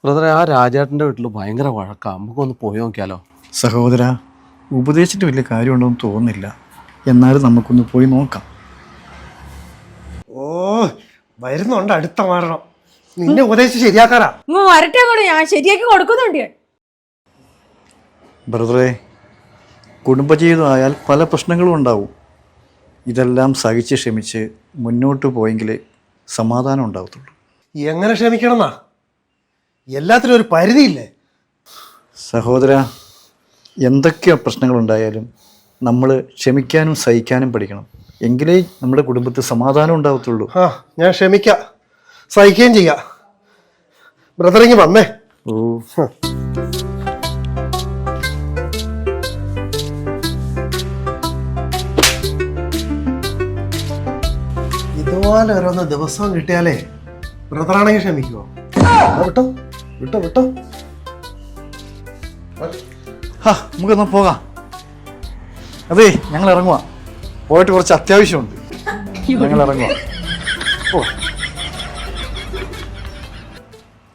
ബ്രദറെ, ആ രാജേട്ടൻ്റെ വീട്ടിൽ ഭയങ്കര വഴക്കാം. നമുക്കൊന്ന് പോയി നോക്കിയാലോ? സഹോദര, ഉപദേശിച്ചിട്ട് വലിയ കാര്യമുണ്ടെന്ന് തോന്നുന്നില്ല. എന്നാലും നമുക്കൊന്ന് പോയി നോക്കാം. ഓ, വരുന്നുണ്ട് അടുത്ത മാറണം. നിന്നെ ഉപദേശിച്ച് ശരിയാക്കാറാ. വരട്ടെ, അങ്ങോട്ട് ഞാൻ ശരിയാക്കി കൊടുക്കുന്നുണ്ട്. ബ്രദറെ, കുടുംബജീവിതമായാൽ പല പ്രശ്നങ്ങളും ഉണ്ടാവും. ഇതെല്ലാം സഹിച്ച് ക്ഷമിച്ച് മുന്നോട്ട് പോയെങ്കിലേ സമാധാനം ഉണ്ടാകത്തുള്ളൂ. എങ്ങനെ ക്ഷമിക്കണമെന്നാ? എല്ലാത്തിനും ഒരു പരിധിയില്ലേ? സഹോദര, എന്തൊക്കെ പ്രശ്നങ്ങളുണ്ടായാലും നമ്മൾ ക്ഷമിക്കാനും സഹിക്കാനും പഠിക്കണം. എങ്കിലേ നമ്മുടെ കുടുംബത്തിൽ സമാധാനം ഉണ്ടാകത്തുള്ളൂ. ആ, ഞാൻ ക്ഷമിക്കാം, സഹിക്കുകയും ചെയ്യാം. ബ്രദറിങ് വന്നേ. ഓ, ഇതുപോലെ ഓരോന്ന് ദിവസവും കിട്ടിയാലേ ബ്രദറാണെങ്കിൽ ക്ഷമിക്കുമോ? വിട്ടോ വിട്ടോ വിട്ടോ. നമുക്കെന്നാ പോകാം. അതെ, ഞങ്ങൾ ഇറങ്ങുക. പോയിട്ട് കുറച്ച് അത്യാവശ്യമുണ്ട്. ഞങ്ങൾ ഇറങ്ങുക. ഓ.